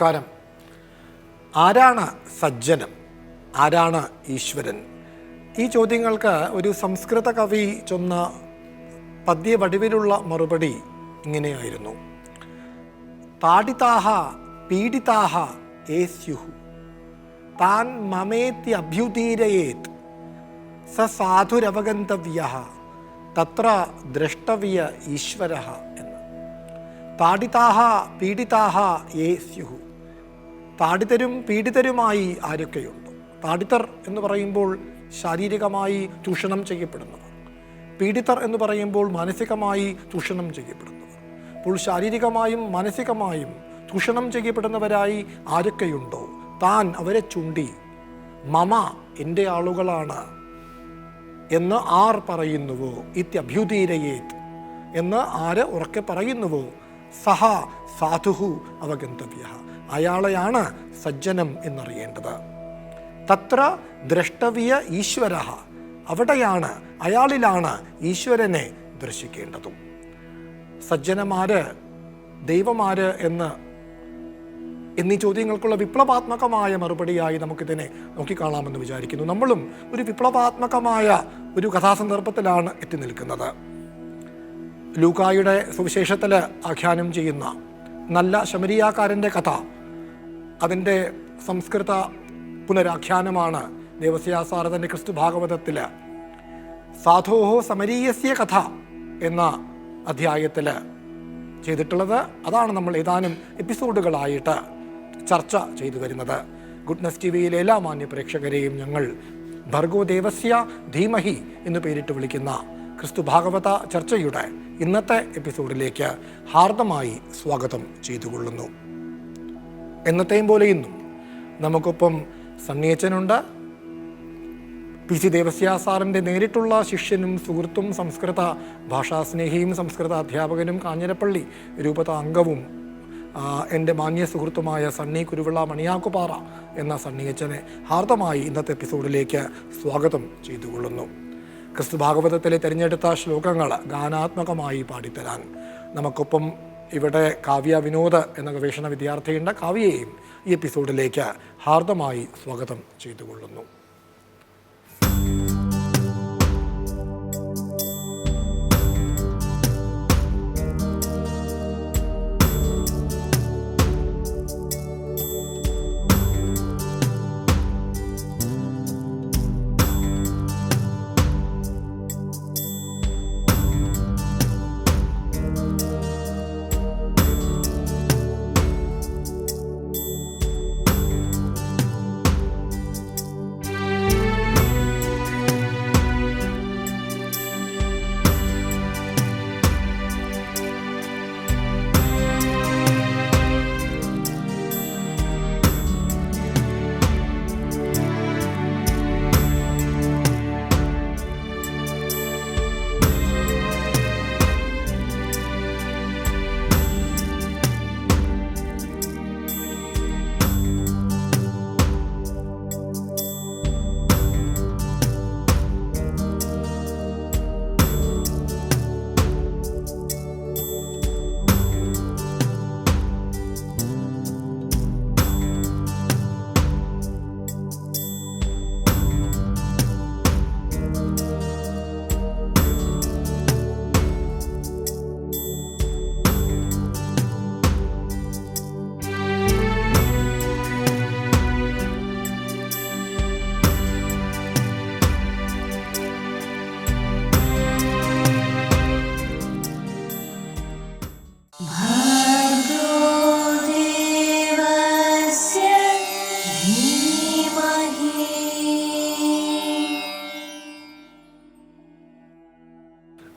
നമസ്കാരം. ആരാണ് സജ്ജനം? ആരാണ് ഈശ്വരൻ? ഈ ചോദ്യങ്ങൾക്ക് ഒരു സംസ്കൃത കവി ചൊന്ന പദ്യ വടിവിലുള്ള മറുപടി ഇങ്ങനെയായിരുന്നു: താഡിതാഹ പീഡിതാഹ യേ സ്യുഹു താൻ മമേത്യഭ്യുദീരയേത് സ സാധുരവഗന്തവ്യഃ തത്ര ദ്രഷ്ടവ്യ ഈശ്വരഃ എന്ന്. താഡിതാഹ പീഡിതാഹ യേ സ്യുഹു. താഡിതരും പീഡിതരുമായി ആരൊക്കെയുണ്ട്? താഡിതർ എന്ന് പറയുമ്പോൾ ശാരീരികമായി ചൂഷണം ചെയ്യപ്പെടുന്നവർ, പീഡിതർ എന്ന് പറയുമ്പോൾ മാനസികമായി ചൂഷണം ചെയ്യപ്പെടുന്നവർ. അപ്പോൾ ശാരീരികമായും മാനസികമായും ചൂഷണം ചെയ്യപ്പെടുന്നവരായി ആരൊക്കെയുണ്ടോ താൻ അവരെ ചൂണ്ടി മമ എൻ്റെ ആളുകളാണ് എന്ന് ആർ പറയുന്നുവോ, ഇത്യഭ്യുദീരയേത് എന്ന് ആര് ഉറക്കെ പറയുന്നുവോ, സഹ സാധുഹു അവഗന്തവ്യഃ അയാളെയാണ് സജ്ജനം എന്നറിയേണ്ടത്. തത്ര ദ്രഷ്ടവ്യ ഈശ്വരഃ അവിടെയാണ്, അയാളിലാണ് ഈശ്വരനെ ദർശിക്കേണ്ടതും. സജ്ജനമാര്, ദൈവമാര് എന്നീ ചോദ്യങ്ങൾക്കുള്ള വിപ്ലവാത്മകമായ മറുപടിയായി നമുക്കിതിനെ നോക്കിക്കാണാമെന്ന് വിചാരിക്കുന്നു. നമ്മളും ഒരു വിപ്ലവാത്മകമായ ഒരു കഥാസന്ദർഭത്തിലാണ് എത്തി നിൽക്കുന്നത്. ലൂക്കായുടെ സുവിശേഷത്തിൽ ആഖ്യാനം ചെയ്യുന്ന നല്ല ശമരിയാക്കാരൻ്റെ കഥ, അതിൻ്റെ സംസ്കൃത പുനരാഖ്യാനമാണ് ദേവസ്യാസാർ തൻ്റെ ക്രിസ്തു ഭാഗവതത്തിൽ സാധോഹോ സമരീയസ്യ കഥ എന്ന അധ്യായത്തിൽ ചെയ്തിട്ടുള്ളത്. അതാണ് നമ്മൾ ഏതാനും എപ്പിസോഡുകളായിട്ട് ചർച്ച ചെയ്തു വരുന്നത്. ഗുഡ്നസ് ടി വിയിലെ എല്ലാ മാന്യ പ്രേക്ഷകരെയും ഞങ്ങൾ ഭർഗോ ദേവസ്യ ധീമഹി എന്ന് പേരിട്ട് വിളിക്കുന്ന ക്രിസ്തു ഭാഗവത ചർച്ചയുടെ ഇന്നത്തെ എപ്പിസോഡിലേക്ക് ഹാർദമായി സ്വാഗതം ചെയ്തുകൊള്ളുന്നു. എന്നത്തെയും പോലെ ഇന്നും നമുക്കൊപ്പം സണ്ണിയച്ചനുണ്ട്. PC ദേവസ്യാസാറിൻ്റെ നേരിട്ടുള്ള ശിഷ്യനും സുഹൃത്തും സംസ്കൃത ഭാഷാസ്നേഹിയും സംസ്കൃത അധ്യാപകനും കാഞ്ഞിരപ്പള്ളി രൂപത അംഗവും എൻ്റെ മാന്യ സുഹൃത്തുമായ സണ്ണി കുരുവിള മണിയാക്കുപാറ എന്ന സണ്ണിയച്ചനെ ഹാർദമായി ഇന്നത്തെ എപ്പിസോഡിലേക്ക് സ്വാഗതം ചെയ്തുകൊള്ളുന്നു. ക്രിസ്തു ഭാഗവതത്തിലെ തിരഞ്ഞെടുത്ത ശ്ലോകങ്ങൾ ഗാനാത്മകമായി പാടിത്തരാൻ നമുക്കൊപ്പം ഇവിടെ കാവ്യ വിനോദ് എന്ന ഗവേഷണ വിദ്യാർത്ഥിയുണ്ട്. കാവ്യയെയും ഈ എപ്പിസോഡിലേക്ക് ഹാർദമായി സ്വാഗതം ചെയ്തുകൊള്ളുന്നു.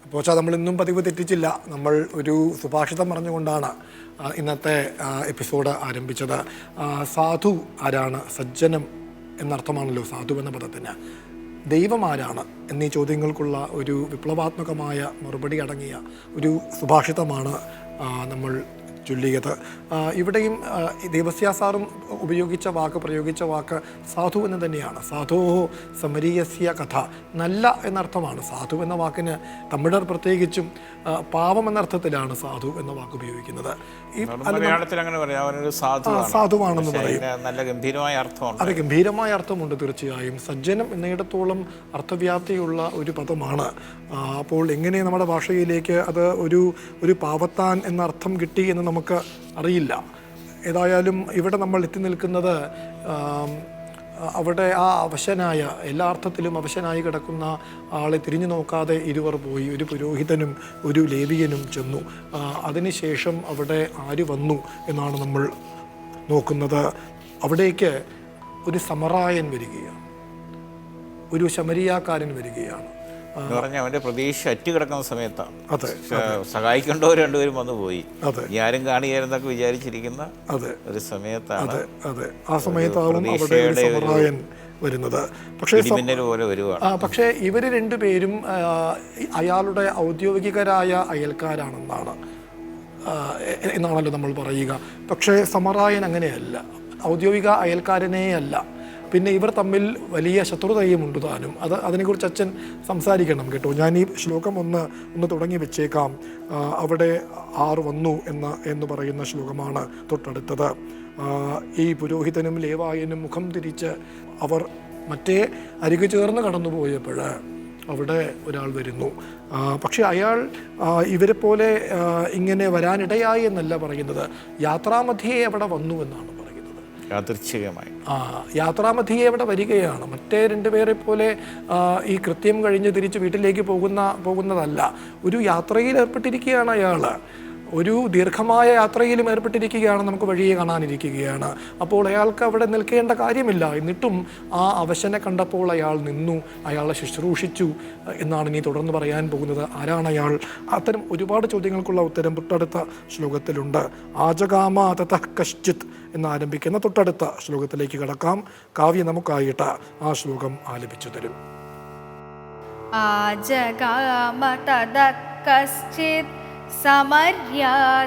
അപ്പോൾ നമ്മൾ ഇന്നും പതിവ് തെറ്റിച്ചില്ല. നമ്മൾ ഒരു സുഭാഷിതം പറഞ്ഞുകൊണ്ടാണ് ഇന്നത്തെ എപ്പിസോഡ് ആരംഭിച്ചത്. സാധു ആരാണ്? സജ്ജനം എന്നർത്ഥമാണല്ലോ സാധു എന്ന പദത്തിന്. ദൈവം ആരാണ് എന്നീ ചോദ്യങ്ങൾക്കുള്ള ഒരു വിപ്ലവാത്മകമായ മറുപടി അടങ്ങിയ ഒരു സുഭാഷിതമാണ് നമ്മൾ ചൊല്ലിയത്. ഇവിടെയും ദേവസ്യ സാറും പ്രയോഗിച്ച വാക്ക് സാധു എന്ന് തന്നെയാണ്. സാധോ സമരീയസ്യ കഥ, നല്ല എന്നർത്ഥമാണ് സാധു എന്ന വാക്കിന്. തമിഴർ പ്രത്യേകിച്ചും പാവം എന്നർത്ഥത്തിലാണ് സാധു എന്ന വാക്ക് ഉപയോഗിക്കുന്നത്. സാധുവാണെന്ന് പറയും. നല്ല ഗംഭീരമായ അർത്ഥമുണ്ട്. അതെ, ഗംഭീരമായ അർത്ഥമുണ്ട് തീർച്ചയായും. സജ്ജനം എന്നിടത്തോളം അർത്ഥവ്യാപ്തിയുള്ള ഒരു പദമാണ്. അപ്പോൾ എങ്ങനെ നമ്മുടെ ഭാഷയിലേക്ക് അത് ഒരു പാവത്താൻ എന്ന അർത്ഥം കിട്ടി എന്ന് നമുക്ക് അറിയില്ല. ഏതായാലും ഇവിടെ നമ്മൾ എത്തി നിൽക്കുന്നത് അവിടെ ആ അവശനായ, എല്ലാ അർത്ഥത്തിലും അവശനായി കിടക്കുന്ന ആളെ തിരിഞ്ഞു നോക്കാതെ ഇരുവർ പോയി. ഒരു പുരോഹിതനും ഒരു ലേവിയനും ചെന്നു. അതിനുശേഷം അവിടെ ആര് വന്നു എന്നാണ് നമ്മൾ നോക്കുന്നത്. അവിടേക്ക് ഒരു സമറായൻ വരികയാണ്, ഒരു ശമരിയാക്കാരൻ വരികയാണ്. അവന്റെ പ്രതീക്ഷ അറ്റുകിടക്കുന്ന സമയത്താണ്. അതെ, സഹായിക്കേണ്ടവർ രണ്ടുപേരും വന്നു പോയി. ഞാനും കാണിയായിരുന്നൊക്കെ വിചാരിച്ചിരിക്കുന്ന ഒരു സമയത്താണ്. അതെ അതെ, ആ സമയത്താവും അവിടെ ഒരു സമറായൻ വരുന്നത്. പക്ഷേ ഇവർ രണ്ടുപേരും അയാളുടെ ഔദ്യോഗികരായ എന്നാണല്ലോ നമ്മൾ പറയുക. പക്ഷേ സമറായൻ അങ്ങനെയല്ല, ഔദ്യോഗിക അയൽക്കാരനേ അല്ല. പിന്നെ ഇവർ തമ്മിൽ വലിയ ശത്രുതയുമുണ്ട് താനും. അതിനെക്കുറിച്ച് അച്ഛൻ സംസാരിക്കണം കേട്ടോ. ഞാൻ ഈ ശ്ലോകം ഒന്ന് തുടങ്ങി വെച്ചേക്കാം. അവിടെ ആറ് വന്നു എന്ന് പറയുന്ന ശ്ലോകമാണ് തൊട്ടടുത്തത്. ഈ പുരോഹിതനും ലേവായനും മുഖം തിരിച്ച് അവർ മറ്റേ അരികു ചേർന്ന് കടന്നുപോയപ്പോൾ അവിടെ ഒരാൾ വരുന്നു. പക്ഷെ അയാൾ ഇവരെ പോലെ ഇങ്ങനെ വരാനിടയായി എന്നല്ല പറയുന്നത്, യാത്രാമധ്യേ അവിടെ വന്നു എന്നാണ് പറയുന്നത്. യാത്രാമധ്യേ അവിടെ വരികയാണ്. മറ്റേ രണ്ടുപേരെ പോലെ ഈ കൃത്യം കഴിഞ്ഞ് തിരിച്ച് വീട്ടിലേക്ക് പോകുന്നതല്ല. ഒരു യാത്രയിൽ ഏർപ്പെട്ടിരിക്കുകയാണ് അയാൾ. ഒരു ദീർഘമായ യാത്രയിലും ഏർപ്പെട്ടിരിക്കുകയാണ്, നമുക്ക് വഴിയെ കാണാനിരിക്കുകയാണ്. അപ്പോൾ അയാൾക്ക് അവിടെ നിൽക്കേണ്ട കാര്യമില്ല. എന്നിട്ടും ആ അവശനെ കണ്ടപ്പോൾ അയാൾ നിന്നു, അയാളെ ശുശ്രൂഷിച്ചു എന്നാണ് ഇനി തുടർന്ന് പറയാൻ പോകുന്നത്. ആരാണ് അയാൾ? അത്തരം ഒരുപാട് ചോദ്യങ്ങൾക്കുള്ള ഉത്തരം തൊട്ടടുത്ത ശ്ലോകത്തിലുണ്ട്. ആജഗാമ തതഃ കശ്ചിത് എന്നാരംഭിക്കുന്ന തൊട്ടടുത്ത ശ്ലോകത്തിലേക്ക് കടക്കാം. കാവ്യ നമുക്കായിട്ട് ആ ശ്ലോകം ആലപിച്ചു തരും. ആജഗാമ തതഃ കശ്ചിത് സമര്യാദേശജോ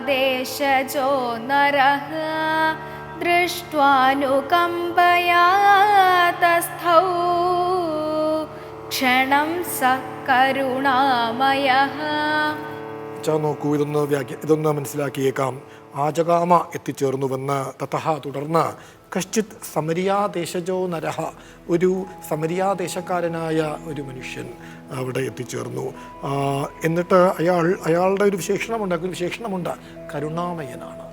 നരഃ ദൃഷ്ട്വാനുകമ്പയാ തസ്ഥൗ ക്ഷണം സ കരുണാമയഃ. നോക്കൂ, ഇതൊന്ന് മനസ്സിലാക്കിയേക്കാം. ആജഗാമ എത്തിച്ചേർന്നുവെന്ന്, തതഃ തുടർന്ന്, കശ്ചിത് സമരിയാദേശജോ നരഹ ഒരു സമരിയാദേശക്കാരനായ ഒരു മനുഷ്യൻ അവിടെ എത്തിച്ചേർന്നു. എന്നിട്ട് അയാളുടെ ഒരു വിശേഷണമുണ്ട്, കരുണാമയനാണ്.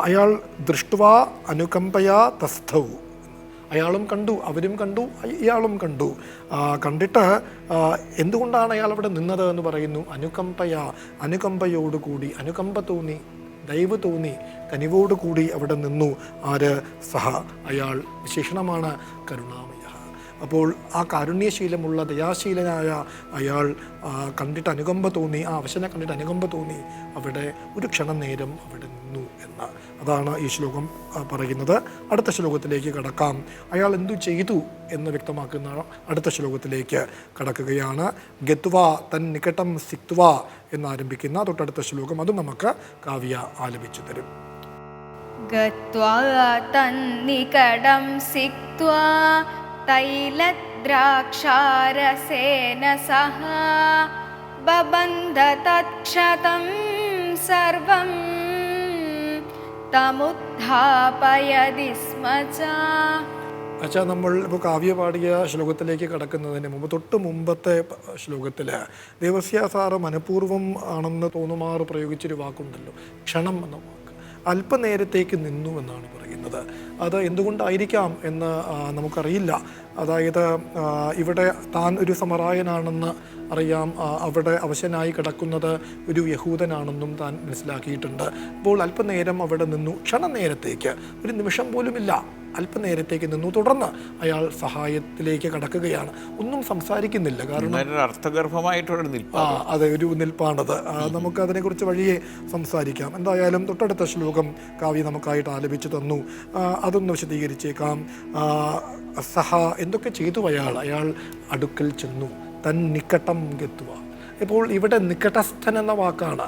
അയാൾ ദൃഷ്ട്വാ അനുകമ്പയാ തസ്ഥൗ, അയാളും കണ്ടു, അവരും കണ്ടു, ഇയാളും കണ്ടു. കണ്ടിട്ട് എന്തുകൊണ്ടാണ് അയാൾ അവിടെ നിന്നത് എന്ന് പറയുന്നു. അനുകമ്പയോടുകൂടി, അനുകമ്പ തോന്നി, ദയവ് തോന്നി, കനിവോടുകൂടി അവിടെ നിന്നു. ആര്? സഹ, അയാൾ. വിശേഷണമാണ് കരുണാമയ. അപ്പോൾ ആ കാരുണ്യശീലമുള്ള ദയാശീലനായ അയാൾ കണ്ടിട്ട് അനുകമ്പ തോന്നി, ആ അവശനെ കണ്ടിട്ട് അനുകമ്പ തോന്നി, അവിടെ ഒരു ക്ഷണം നേരം അവിടെ നിന്നു എന്ന്. അതാണ് ഈ ശ്ലോകം പറയുന്നത്. അടുത്ത ശ്ലോകത്തിലേക്ക് കടക്കാം. അയാൾ എന്തു ചെയ്തു എന്ന് വ്യക്തമാക്കുന്ന അടുത്ത ശ്ലോകത്തിലേക്ക് കടക്കുകയാണ്. ഗത്വാ തൻ നികടം സിക്ത്വാ എന്നാരംഭിക്കുന്ന തൊട്ടടുത്ത ശ്ലോകം, അതും നമുക്ക് കാവ്യ ആലപിച്ചു തരും. ഗത്വാ തൻ നികടം സിക്ത്വാ തൈലദ്രാക്ഷാരസേന സഹ ബബന്ധ തത്ക്ഷതം സർവം തമുദ്ധാപയതി സ്മ ച. അച്ഛാ, നമ്മൾ ഇപ്പോൾ കാവ്യ പാടിയ ശ്ലോകത്തിലേക്ക് കടക്കുന്നതിന് മുമ്പ് തൊട്ട് മുമ്പത്തെ ശ്ലോകത്തിൽ ദേവസ്യ സാറ് മനഃപൂർവ്വം ആണെന്ന് തോന്നുമാറ് പ്രയോഗിച്ചൊരു വാക്കുണ്ടല്ലോ, ക്ഷണം എന്ന വാക്ക്. അല്പനേരത്തേക്ക് നിന്നു എന്നാണ് പറയുന്നത്. അത് എന്തുകൊണ്ടായിരിക്കാം എന്ന് നമുക്കറിയില്ല. അതായത് ഇവിടെ താൻ ഒരു സമറായനാണെന്ന് അറിയാം, അവിടെ അവശനായി കിടക്കുന്നത് ഒരു യഹൂദനാണെന്നും താൻ മനസ്സിലാക്കിയിട്ടുണ്ട്. അപ്പോൾ അല്പനേരം അവിടെ നിന്നു, ക്ഷണനേരത്തേക്ക്, ഒരു നിമിഷം പോലുമില്ല, അല്പനേരത്തേക്ക് നിന്നു. തുടർന്ന് അയാൾ സഹായത്തിലേക്ക് കടക്കുകയാണ്. ഒന്നും സംസാരിക്കുന്നില്ല, കാരണം അർത്ഥഗർഭമായിട്ടുള്ള അതെ, ഒരു നിൽപ്പാണത്. നമുക്ക് അതിനെക്കുറിച്ച് വഴിയെ സംസാരിക്കാം. എന്തായാലും തൊട്ടടുത്ത ശ്ലോകം കാവ്യ നമുക്കായിട്ട് ആലപിച്ചു തന്നു. അതൊന്ന് വിശദീകരിച്ചേക്കാം. സഹ എന്തൊക്കെ ചെയ്തു അയാൾ അടുക്കൽ ചെന്നു, തൻ നിക്കട്ടം ഗത്വ ഇപ്പോൾ ഇവിടെ നികടസ്ഥൻ എന്ന വാക്കാണ്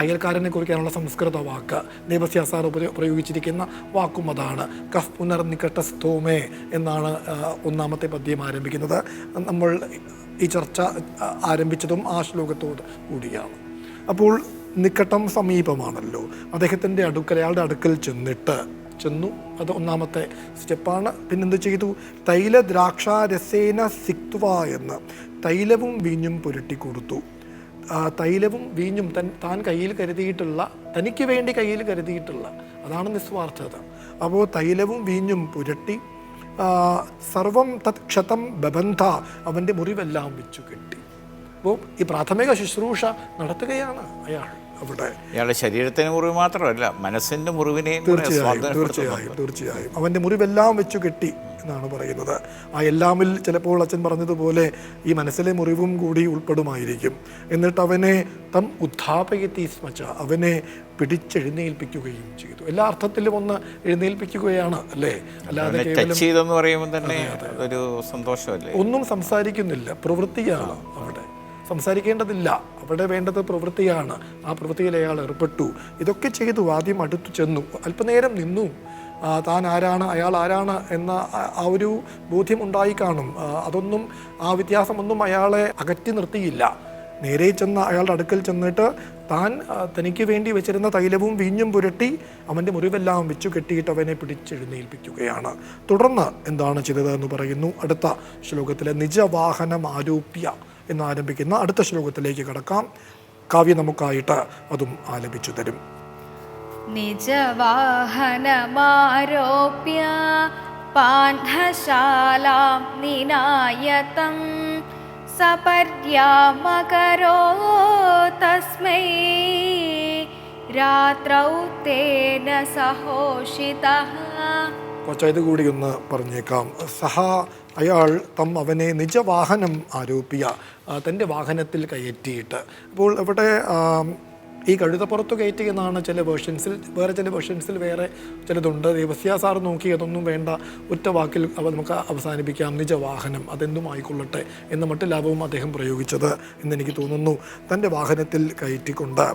അയൽക്കാരനെ കുറിക്കാനുള്ള സംസ്കൃത വാക്ക്. ദേവസ്യ സാർ പ്രയോഗിച്ചിരിക്കുന്ന വാക്കും അതാണ്. കഫ് പുനർ നികടസ്ഥോമേ എന്നാണ് ഒന്നാമത്തെ പദ്യം ആരംഭിക്കുന്നത്. നമ്മൾ ഈ ചർച്ച ആരംഭിച്ചതും ആ ശ്ലോകത്തോട് കൂടിയാണ്. അപ്പോൾ നിക്കട്ടം സമീപമാണല്ലോ. അദ്ദേഹത്തിൻ്റെ അയാളുടെ അടുക്കൽ ചെന്നു. അത് ഒന്നാമത്തെ സ്റ്റെപ്പാണ്. പിന്നെന്ത് ചെയ്തു? തൈല ദ്രാക്ഷാരസേന സിക്ത്വ എന്ന് തൈലവും വീഞ്ഞും പുരട്ടി കൊടുത്തു. തൈലവും വീഞ്ഞും താൻ കയ്യിൽ കരുതിയിട്ടുള്ള, തനിക്ക് വേണ്ടി കയ്യിൽ കരുതിയിട്ടുള്ള, അതാണ് നിസ്വാർത്ഥത. അപ്പോൾ തൈലവും വീഞ്ഞും പുരട്ടി സർവം തത് ക്ഷതം ബബന്ധ, അവൻ്റെ മുറിവെല്ലാം വെച്ചു കെട്ടി. അപ്പോൾ ഈ പ്രാഥമിക ശുശ്രൂഷ നടത്തുകയാണ് അയാൾ അവിടെ. അയാളുടെ ശരീരത്തിന് മുറിവ് മാത്രമല്ല, മനസ്സിൻ്റെ മുറിവിനെയും തീർച്ചയായും അവൻ്റെ മുറിവെല്ലാം വെച്ചു കെട്ടി എന്നാണ് പറയുന്നത്. ആ എല്ലാമിൽ ചിലപ്പോൾ അച്ഛൻ പറഞ്ഞതുപോലെ ഈ മനസ്സിലെ മുറിവും കൂടി ഉൾപ്പെടുമായിരിക്കും. എന്നിട്ട് അവനെ തം ഉദ്ധാപയത്തി സ്മച്ച, അവനെ പിടിച്ചെഴുന്നേൽപ്പിക്കുകയും ചെയ്തു. എല്ലാ അർത്ഥത്തിലും ഒന്ന് എഴുന്നേൽപ്പിക്കുകയാണ് അല്ലേ, അല്ലാതെ കേവലം പറയുമ്പോൾ തന്നെ ഒരു സന്തോഷമല്ലേ. ഒന്നും സംസാരിക്കുന്നില്ല, പ്രവൃത്തിയാണ് അവിടെ. സംസാരിക്കേണ്ടതില്ല, അവിടെ വേണ്ടത് പ്രവൃത്തിയാണ്. ആ പ്രവൃത്തിയിൽ അയാൾ ഏർപ്പെട്ടു. ഇതൊക്കെ ചെയ്തു. ആദ്യം അടുത്തു ചെന്നു, അല്പനേരം നിന്നു. താൻ ആരാണ്, അയാൾ ആരാണ് എന്ന ആ ഒരു ബോധ്യം ഉണ്ടായി കാണും. അതൊന്നും, ആ വ്യത്യാസമൊന്നും അയാളെ അകറ്റി നിർത്തിയില്ല. നേരെ ചെന്ന് അയാളുടെ അടുക്കൽ ചെന്നിട്ട് തനിക്ക് വേണ്ടി വെച്ചിരുന്ന തൈലവും വീഞ്ഞും പുരട്ടി അവൻ്റെ മുറിവെല്ലാം വെച്ചു കെട്ടിയിട്ട് അവനെ പിടിച്ചെഴുന്നേൽപ്പിക്കുകയാണ്. തുടർന്ന് എന്താണ് ചെയ്തത് എന്ന് പറയുന്നു അടുത്ത ശ്ലോകത്തിലെ നിജവാഹനം ആരോപ്യ എന്നാരംഭിക്കുന്ന അടുത്ത ശ്ലോകത്തിലേക്ക് കടക്കാം. കാവ്യ നമുക്കായിട്ട് അതും ആലപിച്ചു തരും. നിജവാഹനമാരോപ്യ പാണ്ഡശാലാം നിനായതം സപര്യാമകരോ തസ്മൈ രാത്രൗ തേന സഹോഷിതഃ. കുറച്ചത് കൂടി ഒന്ന് പറഞ്ഞേക്കാം. അയാൾ അവനെ നിജവാഹനം ആരോപ്യ, തൻ്റെ വാഹനത്തിൽ കയറ്റിയിട്ട്. അപ്പോൾ ഇവിടെ ഈ കഴുതപ്പുറത്ത് കയറ്റി എന്നാണ് ചില വേർഷൻസിൽ, വേറെ ചില വേർഷൻസിൽ വേറെ ചിലതുണ്ട്. ദേവസ്യ സാർ നോക്കി അതൊന്നും വേണ്ട, ഒറ്റ വാക്കിൽ നമുക്ക് അവസാനിപ്പിക്കാം, നിജവാഹനം, അതെന്തും ആയിക്കൊള്ളട്ടെ എന്ന മട്ടിലാവും അദ്ദേഹം പ്രയോഗിച്ചത് എന്നെനിക്ക് തോന്നുന്നു. തൻ്റെ വാഹനത്തിൽ കയറ്റിക്കൊണ്ട്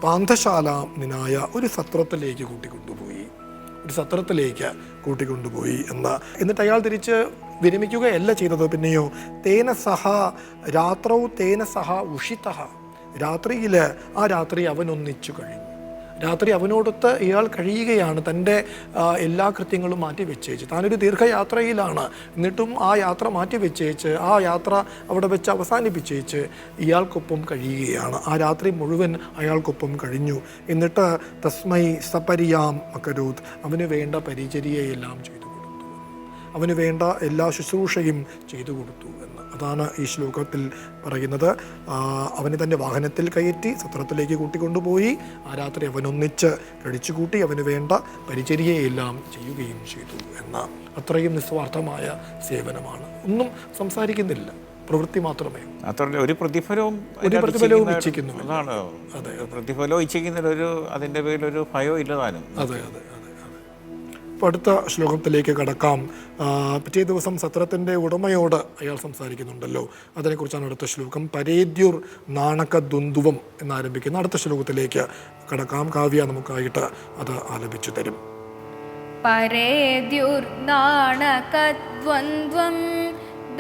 പാന്ഥശാല നിനായ ഒരു സത്രത്തിലേക്ക് കൂട്ടിക്കൊണ്ടുപോയി എന്ന്. എന്നിട്ട് അയാൾ തിരിച്ച് വിരമിക്കുകയല്ല ചെയ്തത്. പിന്നെയോ തേന സഹ രാത്രൗ തേന സഹ ഉഷിതഃ, രാത്രിയിൽ ആ രാത്രി അവനൊന്നിച്ചു കഴിഞ്ഞു. രാത്രി അവനോടൊത്ത് ഇയാൾ കഴിയുകയാണ്. തൻ്റെ എല്ലാ കൃത്യങ്ങളും മാറ്റി വെച്ചേച്ച്, താനൊരു ദീർഘയാത്രയിലാണ്, എന്നിട്ടും ആ യാത്ര മാറ്റി വെച്ചേച്ച്, ആ യാത്ര അവിടെ വെച്ച് അവസാനിപ്പിച്ചേച്ച് ഇയാൾക്കൊപ്പം കഴിയുകയാണ്. ആ രാത്രി മുഴുവൻ അയാൾക്കൊപ്പം കഴിഞ്ഞു. എന്നിട്ട് തസ്മൈ സപരിയാം അകരോത്, അവന് വേണ്ട പരിചര്യയെല്ലാം ചെയ്തു കൊടുത്തു, അവന് വേണ്ട എല്ലാ ശുശ്രൂഷയും ചെയ്തു കൊടുത്തു എന്ന്. അതാണ് ഈ ശ്ലോകത്തിൽ പറയുന്നത്. അവനെ തൻ്റെ വാഹനത്തിൽ കയറ്റി സത്രത്തിലേക്ക് കൂട്ടിക്കൊണ്ടുപോയി. ആ രാത്രി അവനൊന്നിച്ച് കഴിച്ചുകൂട്ടി അവന് വേണ്ട പരിചര്യയെല്ലാം ചെയ്യുകയും ചെയ്തു എന്ന. അത്രയും നിസ്വാർത്ഥമായ സേവനമാണ്. ഒന്നും സംസാരിക്കുന്നില്ല, പ്രവൃത്തി മാത്രമേ. ഒരു പ്രതിഫലവും ഇച്ഛിക്കുന്നു. അതാണ് പ്രതിഫലവും ഇച്ഛിക്കുന്നതിലൊരു, അതിൻ്റെ പേരിലൊരു ഭയവും ഇല്ലതാനും. അതെ. അപ്പോൾ അടുത്ത ശ്ലോകത്തിലേക്ക് കടക്കാം. പിറ്റേ ദിവസം സത്രത്തിൻ്റെ ഉടമയോട് അയാൾ സംസാരിക്കുന്നുണ്ടല്ലോ, അതിനെക്കുറിച്ചാണ് അടുത്ത ശ്ലോകം. പരേദ്യുർ നാണകദ്വന്ദ്വം എന്നാരംഭിക്കുന്ന അടുത്ത ശ്ലോകത്തിലേക്ക് കടക്കാം. കാവ്യ നമുക്കായിട്ട് അത് ആലപിച്ചു തരും. പരേദ്യുർ നാണകദ്വന്ദ്വം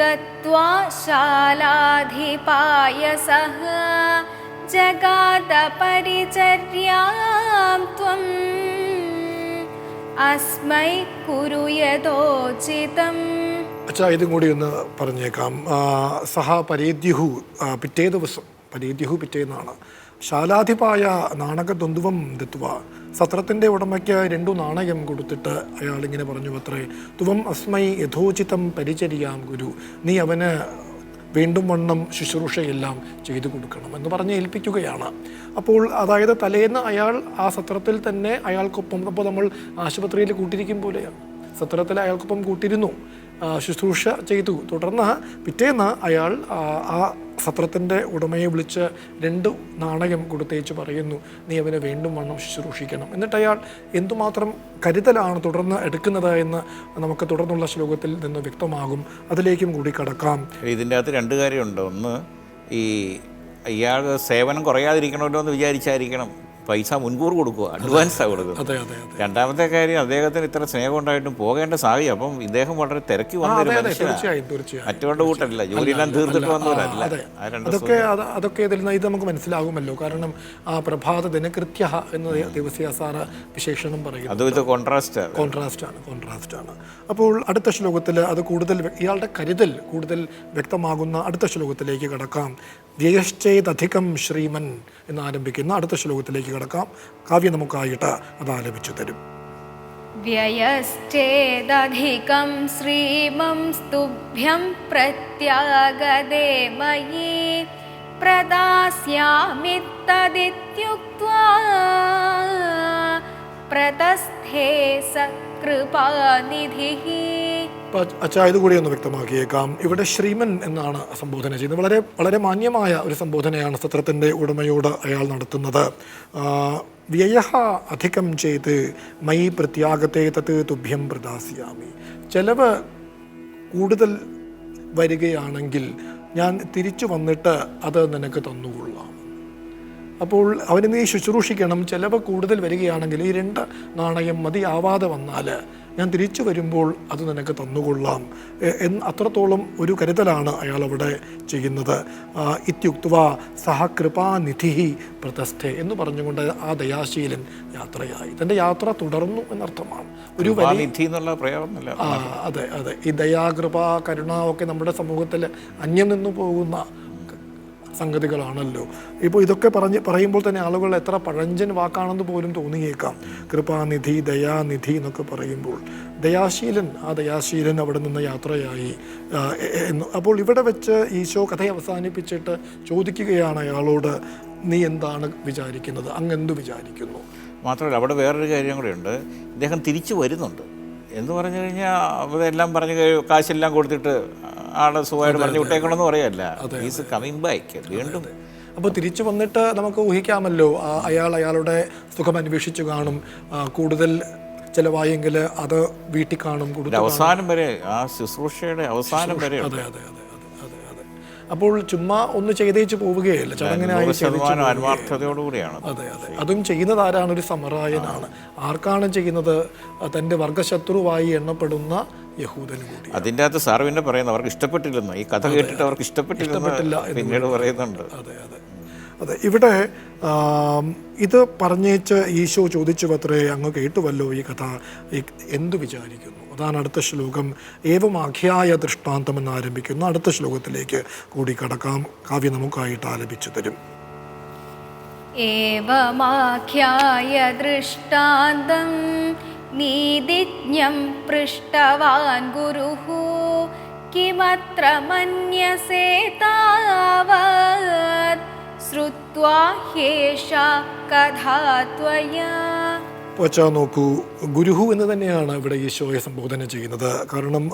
ദത്വാ ശാലാധിപായ സഹ ജഗാത പരിചര്യാം ത്വം അസ്മൈ കുരുയതോചിതം. അച്ഛാ, ഇതും കൂടി ഒന്ന് പറഞ്ഞേക്കാം. സഹ പരേദ്യുഹു, പിറ്റേ ദിവസം, പരേദ്യുഹു പിറ്റേന്നാണ്. ശാലാധിപായ നാണകദ്വന്ദ്വം ദത്വ, സത്രത്തിൻ്റെ ഉടമയ്ക്ക് 2 നാണയം കൊടുത്തിട്ട് അയാൾ ഇങ്ങനെ പറഞ്ഞു അത്രേ, ത്വം അസ്മൈ യഥോചിതം പരിചര്യാം ഗുരു, നീ അവന് വീണ്ടും വണ്ണം ശുശ്രൂഷയെല്ലാം ചെയ്തു കൊടുക്കണം എന്ന് പറഞ്ഞ് ഏൽപ്പിക്കുകയാണ്. അപ്പോൾ അതായത് തലേന്ന് അയാൾ ആ സത്രത്തിൽ തന്നെ അയാൾക്കൊപ്പം, അപ്പോൾ നമ്മൾ ആശുപത്രിയിൽ കൂട്ടിരിക്കും പോലെയാണ്, സത്രത്തിൽ അയാൾക്കൊപ്പം കൂട്ടിരുന്നു, ശുശ്രൂഷ ചെയ്തു. തുടർന്ന് പിറ്റേന്ന് അയാൾ ആ സത്രത്തിൻ്റെ ഉടമയെ വിളിച്ച് 2 നാണയം കൊടുത്തേച്ച് പറയുന്നു, നീ അവനെ വീണ്ടും വണ്ണം ശുശ്രൂഷിക്കണം. എന്നിട്ട് അയാൾ എന്തുമാത്രം കരുതലാണ് തുടർന്ന് എടുക്കുന്നത് എന്ന് നമുക്ക് തുടർന്നുള്ള ശ്ലോകത്തിൽ നിന്ന് വ്യക്തമാകും. അതിലേക്കും കൂടി കടക്കാം. ഇതിൻ്റെ അകത്ത് 2 കാര്യമുണ്ട്. ഒന്ന്, ഈ ഇയാൾ സേവനം കുറയാതിരിക്കണമല്ലോ എന്ന് വിചാരിച്ചായിരിക്കണം പൈസ മുൻകൂർ കൊടുക്കുക, അഡ്വാൻസാണ് കൊടുക്കുന്നത്. അതെ അതെ അതെ രണ്ടാമത്തെ കാര്യം, അദ്ദേഹത്തിന് ഇത്ര സ്നേഹം ഉണ്ടായിട്ടും പോകേണ്ട സാഹചര്യം. അപ്പം ഇദ്ദേഹം വളരെ തിരക്കി വന്നൊരു മനുഷ്യനാണ്, തീർച്ചയായും തീർച്ചയായും മറ്റുകൊണ്ട് കൂട്ടല്ല, ജോലിയെല്ലാം തീർത്തിട്ട് വന്നവരല്ല. ആ രണ്ട് അതൊക്കെ ഇതിൽ നിന്ന് ഇത് നമുക്ക് മനസ്സിലാകുമല്ലോ. കാരണം ആ പ്രഭാത ദിനകൃത്യ എന്ന് ദേവസ്യാസാറ് വിശേഷണം പറയുന്നു. അതും ഇത് കോൺട്രാസ്റ്റാണ്. അപ്പോൾ അടുത്ത ശ്ലോകത്തിൽ അത് കൂടുതൽ ഇയാളുടെ കരുതൽ കൂടുതൽ വ്യക്തമാകുന്ന അടുത്ത ശ്ലോകത്തിലേക്ക് കടക്കാം. വ്യയശ്ചേദധികം ശ്രീമൻ എന്നാരംഭിക്കുന്ന അടുത്ത ശ്ലോകത്തിലേക്ക് കടക്കാം. കാവ്യം നമുക്കായിട്ട് അത് ആലപിച്ചു തരും. വ്യയശ്ചേദധികം ശ്രീമം സ്തുഭ്യം പ്രത്യാഗതേ മയി പ്രദാസ്യാമി തദിത്യുക്ത്വാ പ്രതസ്ഥേ സ കൃപാനിധിഃ. അച്ഛാ ഇത് കൂടി ഒന്ന് വ്യക്തമാക്കിയേക്കാം. ഇവിടെ ശ്രീമൻ എന്നാണ് സംബോധന ചെയ്യുന്നത്. വളരെ വളരെ മാന്യമായ ഒരു സംബോധനയാണ് സത്രത്തിൻ്റെ ഉടമയോട് അയാൾ നടത്തുന്നത്. വ്യയഃ അധികം ചെയ്ത് മയി പ്രത്യാഗത്തെ തത് തുഭ്യം പ്രദാസ്യാമി. ചെലവ് കൂടുതൽ വരികയാണെങ്കിൽ ഞാൻ തിരിച്ചു വന്നിട്ട് അത് നിനക്ക് തന്നുകൊള്ളാം. അപ്പോൾ അവന് നീ ശുശ്രൂഷിക്കണം. ചിലവ് കൂടുതൽ വരികയാണെങ്കിൽ ഈ 2 നാണയം മതിയാവാതെ വന്നാൽ ഞാൻ തിരിച്ചു വരുമ്പോൾ അത് നിനക്ക് തന്നുകൊള്ളാം അത്രത്തോളം ഒരു കരുതലാണ് അയാൾ അവിടെ ചെയ്യുന്നത്. ഇത്യുക്ത്വ സഹ കൃപാനിധി പ്രതസ്ഥേ എന്ന് പറഞ്ഞുകൊണ്ട് ആ ദയാശീലൻ യാത്രയായി. തൻ്റെ യാത്ര തുടർന്നു എന്നർത്ഥമാണ്. ഒരു വലിയ അതെ അതെ ഈ ദയാ കൃപ കരുണ ഒക്കെ നമ്മുടെ സമൂഹത്തിൽ അന്യം നിന്നു പോകുന്ന സംഗതികളാണല്ലോ. ഇപ്പോൾ ഇതൊക്കെ പറയുമ്പോൾ തന്നെ ആളുകൾ എത്ര പഴഞ്ചൻ വാക്കാണെന്ന് പോലും തോന്നിയേക്കാം. കൃപാനിധി ദയാനിധി എന്നൊക്കെ പറയുമ്പോൾ ആ ദയാശീലൻ അവിടെ നിന്ന് യാത്രയായി. അപ്പോൾ ഇവിടെ വെച്ച് ഈശോ കഥ അവസാനിപ്പിച്ചിട്ട് ചോദിക്കുകയാണ് അയാളോട്, നീ എന്താണ് വിചാരിക്കുന്നത്, അങ്ങെന്തു വിചാരിക്കുന്നു. മാത്രമല്ല അവിടെ വേറൊരു കാര്യം കൂടെയുണ്ട്. ഇദ്ദേഹം തിരിച്ചു വരുന്നുണ്ട് എന്ന് പറഞ്ഞു കഴിഞ്ഞാൽ അതെല്ലാം പറഞ്ഞ് കാശെല്ലാം കൊടുത്തിട്ട് ആളെ സുഖമായിട്ട് പറഞ്ഞു വിട്ടേക്കണമെന്ന് പറയല്ല. ഈസ് കമ്മിങ് ബാക്ക് വീണ്ടും. അപ്പോൾ തിരിച്ചു വന്നിട്ട് നമുക്ക് ഊഹിക്കാമല്ലോ, അയാളുടെ സുഖം അന്വേഷിച്ചു കാണും. കൂടുതൽ ചിലവായെങ്കിൽ അത് വീട്ടിൽ കാണും. കൂടുതൽ അവസാനം വരെ ആ ശുശ്രൂഷയുടെ അവസാനം വരെ. അതെ അതെ അതെ അതെ അതെ. അപ്പോൾ ചുമ്മാ ഒന്ന് ചെയ്തേച്ച് പോവുകയല്ല, ചടങ്ങിനായി ആത്മാർത്ഥതയോടുകൂടിയാണ്. അതെ അതെ. അതും ചെയ്യുന്നത് ആരാണ്? ഒരു സമറായനാണ്. ആർക്കാണ് ചെയ്യുന്നത്? തൻ്റെ വർഗശത്രുവായി എണ്ണപ്പെടുന്ന യഹൂദന് കൂടി. അതിൻ്റെ അകത്ത് സാർ പിന്നെ പറയുന്നത് അവർക്ക് ഇഷ്ടപ്പെട്ടില്ലെന്ന്, ഈ കഥ കേട്ടിട്ട് അവർക്ക് ഇഷ്ടപ്പെട്ടില്ല പിന്നീട് പറയുന്നുണ്ട്. അതെ അതെ അതെ. ഇവിടെ ഇത് പറഞ്ഞേച്ച് ഈശോ ചോദിച്ചു അത്രേ, അങ്ങ് കേട്ടുവല്ലോ ഈ കഥ, എന്തു വിചാരിക്കുന്നു? അതാണ് അടുത്ത ശ്ലോകം. ഏവമാഖ്യായ ദൃഷ്ടാന്തം എന്നാരംഭിക്കുന്ന അടുത്ത ശ്ലോകത്തിലേക്ക് കൂടി കടക്കാം. കാവ്യം നമുക്കായിട്ട് ആലപിച്ചു തരും. ഏവമാഖ്യായ ദൃഷ്ടാന്തം നീതിജ്ഞം പൃഷ്ടവാൻ ഗുരുഃ കിമത്ര മന്യസേ താവത് ശ്രുത്വാ ഹ്യേഷാ കഥാ ത്വയാ. വച്ചാൽ നോക്കൂ, ഗുരുഹു എന്ന് തന്നെയാണ് ഇവിടെ ഈശോയെ സംബോധന ചെയ്യുന്നത്. കാരണം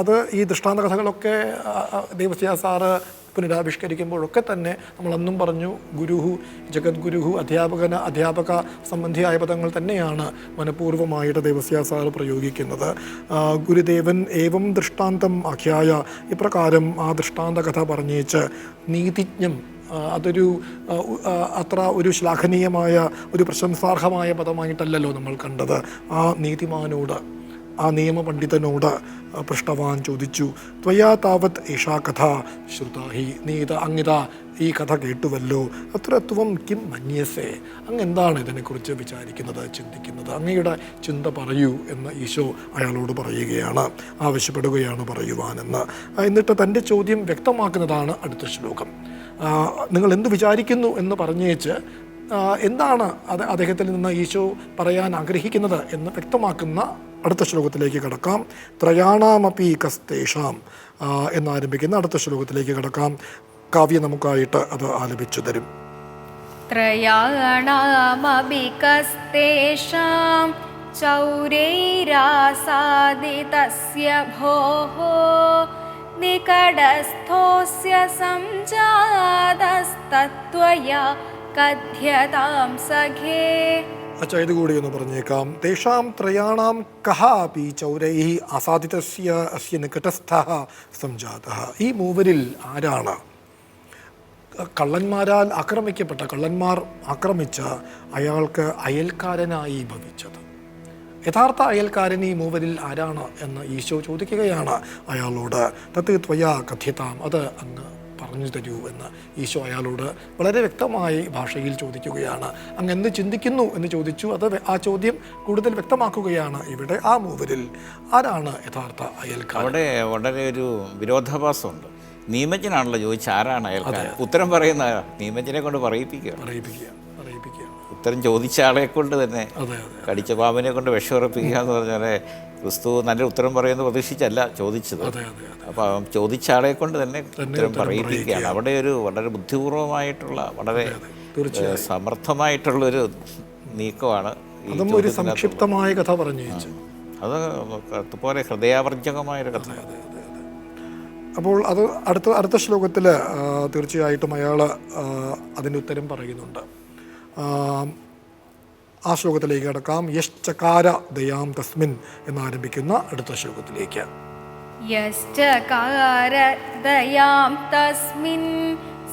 അത് ഈ ദൃഷ്ടാന്ത കഥകളൊക്കെ ദേവസ്യാസാറ് പുനരാവിഷ്കരിക്കുമ്പോഴൊക്കെ തന്നെ നമ്മളന്നും പറഞ്ഞു, ഗുരുഹു, ജഗദ്ഗുരുഹു, അധ്യാപക സംബന്ധിയായ പദങ്ങൾ തന്നെയാണ് മനഃപൂർവ്വമായിട്ട് ദേവസ്യാസാറ് പ്രയോഗിക്കുന്നത്. ഗുരുദേവൻ ഏവം ദൃഷ്ടാന്തം ആഖ്യായ, ഇപ്രകാരം ആ ദൃഷ്ടാന്ത കഥ പറഞ്ഞേച്ച് നീതിജ്ഞം, അതൊരു അത്ര ഒരു ശ്ലാഘനീയമായ ഒരു പ്രശംസാർഹമായ പദമായിട്ടല്ലല്ലോ നമ്മൾ കണ്ടത്. ആ നീതിമാനോട്, ആ നിയമപണ്ഡിതനോട് പൃഷ്ടവാൻ ചോദിച്ചു, ത്വയാ താവത് ഏഷാ കഥ ശ്രുതാഹി, നീ അങ്ങിതാ ഈ കഥ കേട്ടുവല്ലോ, അത്ര ത്വം കിം മന്യസേ, അങ്ങ് എന്താണ് ഇതിനെക്കുറിച്ച് വിചാരിക്കുന്നത്, ചിന്തിക്കുന്നത്, അങ്ങയുടെ ചിന്ത പറയൂ എന്ന് ഈശോ അയാളോട് പറയുകയാണ്, ആവശ്യപ്പെടുകയാണ് പറയുവാനെന്ന്. എന്നിട്ട് തൻ്റെ ചോദ്യം വ്യക്തമാക്കുന്നതാണ് അടുത്ത ശ്ലോകം. നിങ്ങൾ എന്ത് വിചാരിക്കുന്നു എന്ന് പറഞ്ഞേച്ച് എന്താണ് അദ്ദേഹത്തിൽ നിന്ന് ഈശോ പറയാൻ ആഗ്രഹിക്കുന്നത് എന്ന് വ്യക്തമാക്കുന്ന അടുത്ത ശ്ലോകത്തിലേക്ക് കടക്കാം. ത്രയാണാമപി കസ്തേഷാം എന്നാരംഭിക്കുന്ന അടുത്ത ശ്ലോകത്തിലേക്ക് കടക്കാം. കാവ്യം നമുക്കായിട്ട് അത് ആലപിച്ചു തരും. ത്രയാണാമപി കസ്തേഷാം ചൗരൈരാസാദിതസ്യ ഭോഃ നികടസ്ഥോസ്യ സംജാതസ്തത്വയാ കഥ്യതാം സഖേ. അച്ഛാ ഇത് കൂടി ഒന്ന് പറഞ്ഞേക്കാം. തേഷാം ത്രയാണാം കഹ അപി ചൗരൈഃ ആസാദിതസ്യ അസ്യ നികടസ്ഥഃ സംജാതഃ. ഈ മൂവരിൽ ആരാണ് കള്ളന്മാരാൽ ആക്രമിക്കപ്പെട്ട കള്ളന്മാർ ആക്രമിച്ച അയാൾക്ക് അയൽക്കാരനായി ഭവിച്ചത്. യഥാർത്ഥ അയൽക്കാരൻ ഈ മൂവരിൽ ആരാണ് എന്ന് ഈശോ ചോദിക്കുകയാണ് അയാളോട്. തത്ത് ത്വയാ കഥ്യതാം, അത് അങ്ങ് പറഞ്ഞു തരൂ എന്ന് ഈശോ അയാളോട് വളരെ വ്യക്തമായി ഭാഷയിൽ ചോദിക്കുകയാണ്. അങ്ങ് എന്ത് ചിന്തിക്കുന്നു എന്ന് ചോദിച്ചു. അത് ആ ചോദ്യം കൂടുതൽ വ്യക്തമാക്കുകയാണ് ഇവിടെ ആ മൂവരിൽ ആരാണ് യഥാർത്ഥ അയൽക്കാരൻ. അവിടെ വളരെ ഒരു വിരോധാഭാസമുണ്ട്. നിയമജ്ഞനാണല്ലോ ചോദിച്ച ആരാണ് അയൽക്കാരൻ, ഉത്തരം പറയുന്ന നിയമജ്ഞനെ കൊണ്ട് പറയിപ്പിക്കുക. ഉത്തരം ചോദിച്ച ആളെ കൊണ്ട് തന്നെ കടിച്ച പാമ്പിനെ കൊണ്ട് വിഷമുറപ്പിക്കുക എന്ന് പറഞ്ഞാൽ ക്രിസ്തു നല്ല ഉത്തരം പറയുന്നത് പ്രതീക്ഷിച്ചല്ല ചോദിച്ചത്. അപ്പം ചോദിച്ച ആളെ കൊണ്ട് തന്നെ ഉത്തരം പറയിപ്പിക്കുകയാണ്. അവിടെ ഒരു വളരെ ബുദ്ധിപൂർവമായിട്ടുള്ള വളരെ സമർത്ഥമായിട്ടുള്ളൊരു നീക്കമാണ്. ഒരു സംക്ഷിപ്തമായ കഥ പറഞ്ഞു, അത് അതുപോലെ ഹൃദയാവർജകമായൊരു കഥ. അപ്പോൾ അത് അടുത്ത ശ്ലോകത്തിൽ തീർച്ചയായിട്ടും അയാൾ അതിൻ്റെ ഉത്തരം പറയുന്നുണ്ട്. ആ ശ്ലോകത്തിലേക്ക് കടക്കാം. യശ്ചകാര ദയാം തസ്മിൻ എന്നാരംഭിക്കുന്ന അടുത്ത ശ്ലോകത്തിലേക്ക്. യശ്ചകാര ദയാം തസ്മിൻ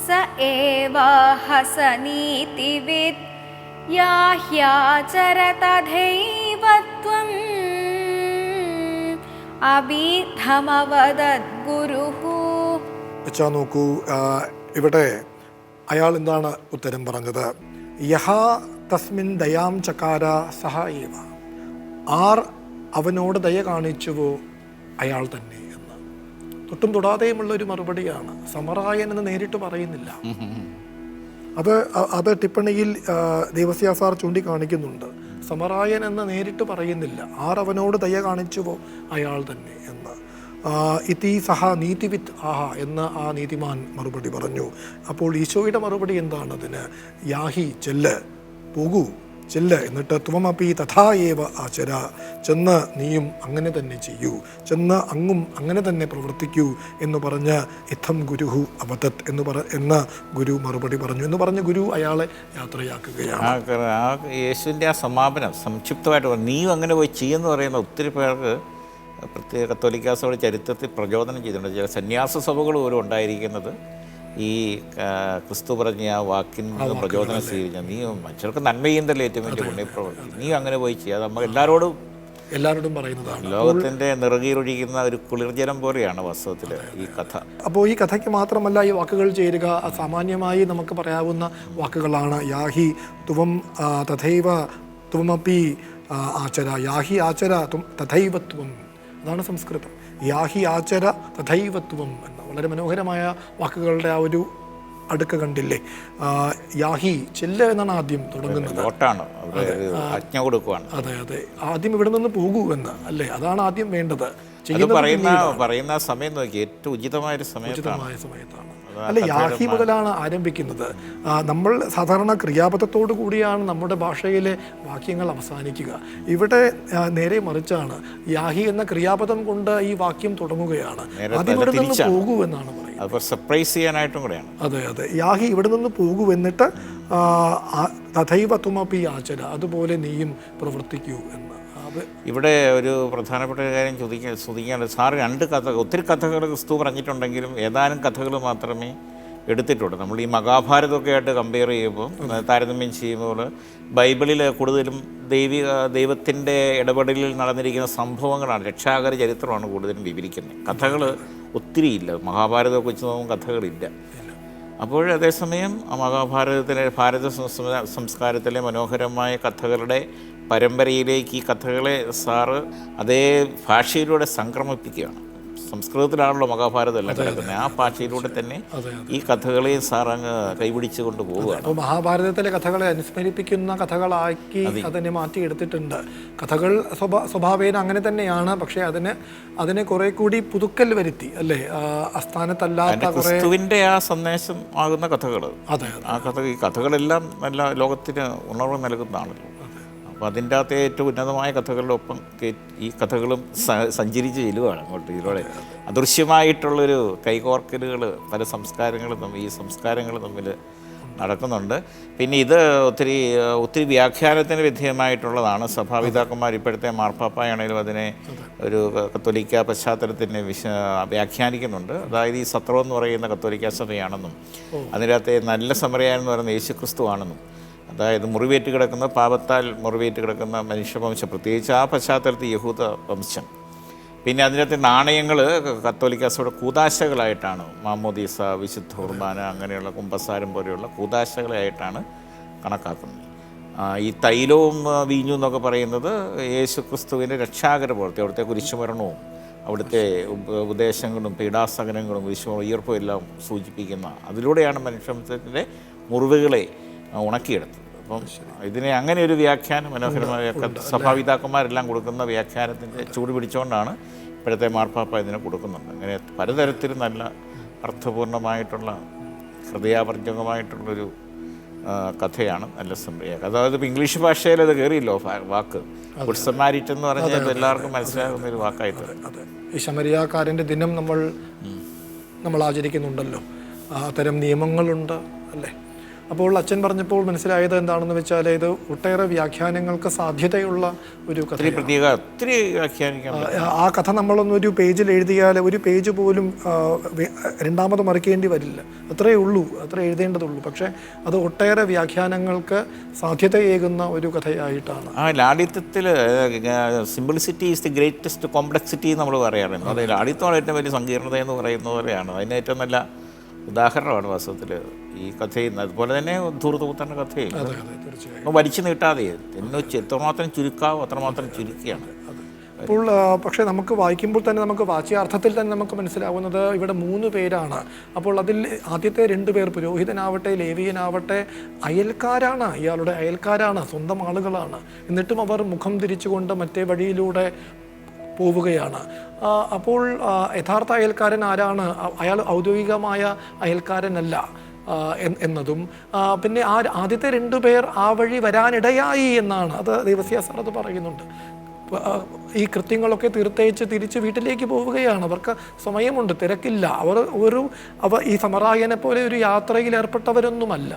സ ഏവ ഹസനീതിവിദ് യാഹ്യാചര തഥൈവ ത്വം അബീധമവദത് ഗുരുഹു. വെച്ചാൽ നോക്കൂ, ഇവിടെ അയാൾ എന്താണ് ഉത്തരം പറഞ്ഞത്? യഹ തസ്മിൻ ദയാം ചകാര സഹ ഏവ, ആർ അവനോട് ദയ കാണിച്ചുവോ അയാൾ തന്നെ എന്ന്. തൊട്ടും തൊടാതെയുമുള്ളൊരു മറുപടിയാണ്. സമറായൻ എന്ന് നേരിട്ട് പറയുന്നില്ല. അത് ടിപ്പണിയിൽ ദേവസ്യ സാർ ചൂണ്ടിക്കാണിക്കുന്നുണ്ട്. സമറായൻ എന്ന് നേരിട്ട് പറയുന്നില്ല. ആർ അവനോട് ദയ കാണിച്ചുവോ അയാൾ തന്നെ എന്ന്. ഇതി സഹ നീതിവിത്ത് ആഹ എന്ന് ആ നീതിമാൻ മറുപടി പറഞ്ഞു. അപ്പോൾ ഈശോയുടെ മറുപടി എന്താണ് അതിന്? യാഹി, ചെല്ല്, പോകൂ, ചെല്ല്, എന്നിട്ട് ത്വമപി തഥാ ഏവ ആചര, ചെന്ന് നീയും അങ്ങനെ തന്നെ ചെയ്യൂ, ചെന്ന് അങ്ങും അങ്ങനെ തന്നെ പ്രവർത്തിക്കൂ എന്ന് പറഞ്ഞ് ഇത്തം ഗുരുഹു അവതത് എന്ന് ഗുരു മറുപടി പറഞ്ഞു എന്ന് പറഞ്ഞ് ഗുരു അയാളെ യാത്രയാക്കുകയാണ്. യേശുവിൻ്റെ ആ സമാപനം സംക്ഷിപ്തമായിട്ട് പറഞ്ഞു, നീയും അങ്ങനെ പോയി ചെയ്യുമെന്ന് പറയുന്ന ഒത്തിരി പേർക്ക് പ്രത്യേക കത്തോലിക്കാ സഭയുടെ ചരിത്രത്തിൽ പ്രചോദനം ചെയ്തിട്ടുണ്ട്. ചില സന്യാസ സഭകൾ പോലും ഉണ്ടായിരിക്കുന്നത് ഈ ക്രിസ്തു പറഞ്ഞ ആ വാക്കിന് പ്രചോദനം സ്വീകരിച്ച നീ മനുഷ്യർക്ക് നന്മ ചെയ്യുന്നതല്ലേ ഏറ്റവും വലിയ പുണ്യപ്രവൃത്തി, നീ അങ്ങനെ പോയി ചെയ്യാതെ നമ്മൾ എല്ലാവരോടും പറയുന്നതാണ്. ലോകത്തിൻ്റെ നിറകിലൊഴിക്കുന്ന ഒരു കുളിർജലം പോലെയാണ് വാസ്തവത്തിൽ ഈ കഥ. അപ്പോൾ ഈ കഥയ്ക്ക് മാത്രമല്ല ഈ വാക്കുകൾ ചേരുക, സാമാന്യമായി നമുക്ക് പറയാവുന്ന വാക്കുകളാണ്. യാഹി തുവം തഥൈവ തുവമപി ആചര, യാഹി ആചര തഥൈവത്വം, അതാണ് സംസ്കൃതം. യാഹി ആചര തഥൈവത്വം എന്ന വളരെ മനോഹരമായ വാക്കുകളുടെ ആ ഒരു അടുക്ക കണ്ടില്ലേ? യാഹി, ചെല്ല് എന്നാണ് ആദ്യം തുടങ്ങുന്നത്. അതെ അതെ, ആദ്യം ഇവിടെ നിന്ന് പോകൂ എന്ന് അല്ലേ, അതാണ് ആദ്യം വേണ്ടത്. പറയുന്ന സമയം നോക്കി ഏറ്റവും ഉചിതമായ സമയത്താണ്. അല്ല, യാഹി മുതലാണ് ആരംഭിക്കുന്നത്. നമ്മൾ സാധാരണ ക്രിയാപദത്തോടു കൂടിയാണ് നമ്മുടെ ഭാഷയിലെ വാക്യങ്ങൾ അവസാനിക്കുക. ഇവിടെ നേരെ മറിച്ചാണ്. യാഹി എന്ന ക്രിയാപദം കൊണ്ട് ഈ വാക്യം തുടങ്ങുകയാണ്. ആദ്യം ഇവിടെ നിന്ന് പോകൂ എന്നാണ് പറയുന്നത്. സർപ്രൈസ് ചെയ്യാനായിട്ടും കൂടെയാണ്. അതെ അതെ, യാഹി ഇവിടെ നിന്ന് പോകൂ, എന്നിട്ട് തഥൈവ ത്വമപി ആചര, അതുപോലെ നീയും പ്രവർത്തിക്കൂ എന്ന്. ഇവിടെ ഒരു പ്രധാനപ്പെട്ട കാര്യം ചോദിക്കാനുള്ളത്, സാറ് ഒത്തിരി കഥകൾ ക്രിസ്തു പറഞ്ഞിട്ടുണ്ടെങ്കിലും ഏതാനും കഥകൾ മാത്രമേ എടുത്തിട്ടുള്ളൂ. നമ്മൾ ഈ മഹാഭാരതമൊക്കെ ആയിട്ട് കമ്പയർ ചെയ്യുമ്പോൾ, താരതമ്യം ചെയ്യുമ്പോൾ ബൈബിളിൽ കൂടുതലും ദൈവത്തിൻ്റെ ഇടപെടലിൽ നടന്നിരിക്കുന്ന സംഭവങ്ങളാണ്, രക്ഷാകര ചരിത്രമാണ് കൂടുതലും വിവരിക്കുന്നത്. കഥകൾ ഒത്തിരിയില്ല. മഹാഭാരതമൊക്കെ വെച്ച് നോക്കുമ്പോൾ കഥകളില്ല. അപ്പോൾ അതേസമയം ഭാരത സംസ്കാരത്തിലെ മനോഹരമായ കഥകളുടെ പരമ്പരയിലേക്ക് ഈ കഥകളെ സാറ് അതേ ഭാഷയിലൂടെ സംക്രമിപ്പിക്കുകയാണ്. സംസ്കൃതത്തിലാണല്ലോ മഹാഭാരതം എല്ലാം കിടക്കുന്നത്. ആ ഭാഷയിലൂടെ തന്നെ ഈ കഥകളെ സാർ അങ്ങ് കൈപിടിച്ചു കൊണ്ട് പോവുകയാണ്. അപ്പോൾ മഹാഭാരതത്തിലെ കഥകളെ അനുസ്മരിപ്പിക്കുന്ന കഥകളാക്കി അതിനെ മാറ്റിയെടുത്തിട്ടുണ്ട്. കഥകൾ സ്വഭാവേന അങ്ങനെ തന്നെയാണ്, പക്ഷേ അതിനെ കുറെ കൂടി പുതുക്കൽ വരുത്തി അല്ലേ, അസ്ഥാനത്തല്ലാത്ത ക്രിസ്തുവിൻ്റെ ആ സന്ദേശം ആകുന്ന കഥകൾ. ഈ കഥകളെല്ലാം നല്ല ലോകത്തിന് ഉണർവ് നൽകുന്നതാണല്ലോ. അപ്പോൾ അതിൻ്റെ അകത്ത് ഏറ്റവും ഉന്നതമായ കഥകളുടെ ഒപ്പം ഈ കഥകളും സഞ്ചരിച്ച് ചെല്ലുകയാണ് അങ്ങോട്ട്. ഇതിലൂടെ അദൃശ്യമായിട്ടുള്ളൊരു കൈകോർക്കലുകൾ പല സംസ്കാരങ്ങളും ഈ സംസ്കാരങ്ങൾ തമ്മിൽ നടക്കുന്നുണ്ട്. പിന്നെ ഇത് ഒത്തിരി വ്യാഖ്യാനത്തിന് വിധേയമായിട്ടുള്ളതാണ്. സഭാപിതാക്കന്മാർ ഇപ്പോഴത്തെ മാർപ്പാപ്പായാണേലും അതിനെ ഒരു കത്തോലിക്ക പശ്ചാത്തലത്തിന് വ്യാഖ്യാനിക്കുന്നുണ്ട്. അതായത് ഈ സത്രം എന്ന് പറയുന്ന കത്തോലിക്ക സഭയാണെന്നും അതിനകത്തെ നല്ല സമറിയാൻ എന്ന് പറയുന്ന യേശുക്രിസ്തു ആണെന്നും, അതായത് മുറിവേറ്റ് കിടക്കുന്ന പാപത്താൽ മുറിവേറ്റ് കിടക്കുന്ന മനുഷ്യവംശം, പ്രത്യേകിച്ച് ആ പശ്ചാത്തലത്തിൽ യഹൂദ വംശം. പിന്നെ അതിനകത്ത് നാണയങ്ങൾ കത്തോലിക്ക സഭയുടെ കൂതാശകളായിട്ടാണ് മാമോദീസ, വിശുദ്ധ കുർബാന, അങ്ങനെയുള്ള കുമ്പസാരം പോലെയുള്ള കൂതാശകളായിട്ടാണ് കണക്കാക്കുന്നത്. ഈ തൈലവും വീഞ്ഞും എന്നൊക്കെ പറയുന്നത് യേശു ക്രിസ്തുവിൻ്റെ രക്ഷാകര പ്രവൃത്തി, അവിടുത്തെ കുരിശുമരണവും അവിടുത്തെ ഉപദേശങ്ങളും പീഡാസകനങ്ങളും ഉയർപ്പും എല്ലാം സൂചിപ്പിക്കുന്ന, അതിലൂടെയാണ് മനുഷ്യവംശത്തിൻ്റെ മുറിവുകളെ ഉണക്കിയെടുത്തത്. അപ്പം ഇതിനെ അങ്ങനെ ഒരു വ്യാഖ്യാനം മനോഹരമായ സഭാപിതാക്കന്മാരെല്ലാം കൊടുക്കുന്ന വ്യാഖ്യാനത്തിൻ്റെ ചൂട് പിടിച്ചുകൊണ്ടാണ് ഇപ്പോഴത്തെ മാർപ്പാപ്പ ഇതിനെ കൊടുക്കുന്നുണ്ട്. അങ്ങനെ പലതരത്തിൽ നല്ല അർത്ഥപൂർണമായിട്ടുള്ള ഹൃദയാവർജകമായിട്ടുള്ളൊരു കഥയാണ് നല്ല സംപ്രദായം. അതായത് ഇപ്പോൾ ഇംഗ്ലീഷ് ഭാഷയിൽ അത് കയറിയല്ലോ വാക്ക്, ഗുഡ് സമാരിറ്റൻ എന്ന് പറഞ്ഞാൽ എല്ലാവർക്കും മനസ്സിലാകുന്ന ഒരു വാക്കായിട്ട്. അതെ, ഈ ശമരിയാക്കാരൻ്റെ ദിനം നമ്മൾ ആചരിക്കുന്നുണ്ടല്ലോ, അത്തരം നിയമങ്ങളുണ്ട് അല്ലേ. അപ്പോൾ അച്ഛൻ പറഞ്ഞപ്പോൾ മനസ്സിലായത് എന്താണെന്ന് വെച്ചാൽ ഇത് ഒട്ടേറെ വ്യാഖ്യാനങ്ങൾക്ക് സാധ്യതയുള്ള ഒരു കഥ. ഒത്തിരി വ്യാഖ്യാനിക്കാം. ആ കഥ നമ്മളൊന്നൊരു പേജിൽ എഴുതിയാൽ ഒരു പേജ് പോലും രണ്ടാമത് മറിക്കേണ്ടി വരില്ല. അത്രയേ ഉള്ളൂ, അത്ര എഴുതേണ്ടതുള്ളൂ. പക്ഷേ അത് ഒട്ടേറെ വ്യാഖ്യാനങ്ങൾക്ക് സാധ്യതയേകുന്ന ഒരു കഥയായിട്ടാണ്. ലാളിത്യത്തിൽ simplicity is the greatest complexity നമ്മൾ പറയാറുണ്ട്. അതായത് ലാളിത്യമാണ് ഏറ്റവും വലിയ സങ്കീർണത എന്ന് പറയുന്ന പോലെയാണ്. അതിന് ഏറ്റവും നല്ല ഉദാഹരണമാണ് വാസ്തവത്തിൽ ഈ കഥയിൽ. അതുപോലെ തന്നെ ധൂർത്തപുത്രൻ്റെ കഥയിൽ വലിച്ചു നീട്ടാതെ എത്രമാത്രം ചുരുക്കാവോ അത്രമാത്രം ചുരുക്കിയാണ്. അപ്പോൾ പക്ഷേ നമുക്ക് വായിക്കുമ്പോൾ തന്നെ നമുക്ക് വാച്യാർത്ഥത്തിൽ തന്നെ നമുക്ക് മനസ്സിലാവുന്നത് ഇവിടെ 3 പേരാണ്. അപ്പോൾ അതിൽ ആദ്യത്തെ 2 പേർ, പുരോഹിതനാവട്ടെ ലേവിയനാവട്ടെ, അയൽക്കാരാണ്, ഇയാളുടെ അയൽക്കാരാണ്, സ്വന്തം ആളുകളാണ്. എന്നിട്ടും അവർ മുഖം തിരിച്ചുകൊണ്ട് മറ്റേ വഴിയിലൂടെ പോവുകയാണ്. അപ്പോൾ യഥാർത്ഥ അയൽക്കാരൻ ആരാണ്? അയാൾ ഔദ്യോഗികമായ അയൽക്കാരനല്ല എന്നതും, പിന്നെ ആദ്യത്തെ 2 പേർ ആ വഴി വരാനിടയായി എന്നാണ്. അത് ദേവസ്യ സാർ അത് പറയുന്നുണ്ട്. ഈ കൃത്യങ്ങളൊക്കെ തീർത്തേച്ച് തിരിച്ച് വീട്ടിലേക്ക് പോവുകയാണ്. അവർക്ക് സമയമുണ്ട്, തിരക്കില്ല. അവർ ഈ സമറായനെ പോലെ ഒരു യാത്രയിൽ ഏർപ്പെട്ടവരൊന്നുമല്ല.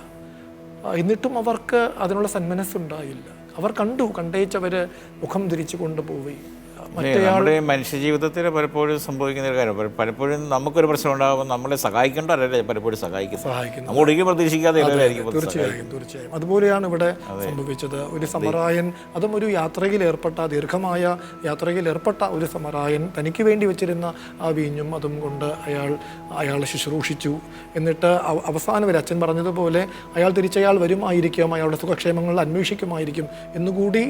എന്നിട്ടും അവർക്ക് അതിനുള്ള സന്മനസ്സുണ്ടായില്ല. അവർ കണ്ടേച്ചവർ മുഖം തിരിച്ചു കൊണ്ടുപോവുകയും. നമ്മുടെ മനുഷ്യജീവിതത്തിൽ പലപ്പോഴും സംഭവിക്കുന്ന ഒരു കാര്യം, പലപ്പോഴും നമുക്കൊരു പ്രശ്നം ഉണ്ടാകുമ്പോൾ നമ്മളെ സഹായിക്കേണ്ടവരല്ലേ പലപ്പോഴും സഹായിക്കുന്നു. നമ്മൾ ഒരിക്കലും പ്രതീക്ഷിക്കാതെ. തീർച്ചയായും അതുപോലെയാണ് ഇവിടെ സംഭവിച്ചത്. ഒരു സമറായൻ, അതും ഒരു ദീർഘമായ യാത്രയിൽ ഏർപ്പെട്ട ഒരു സമറായൻ തനിക്ക് വേണ്ടി വെച്ചിരുന്ന ആ വീഞ്ഞും അതും കൊണ്ട് അയാൾ ശുശ്രൂഷിച്ചു. എന്നിട്ട് അവസാനം വരെ അച്ഛൻ പറഞ്ഞതുപോലെ അയാൾ വരുമായിരിക്കും, അയാളുടെ സുഖക്ഷേമങ്ങൾ അന്വേഷിക്കുമായിരിക്കും എന്നുകൂടി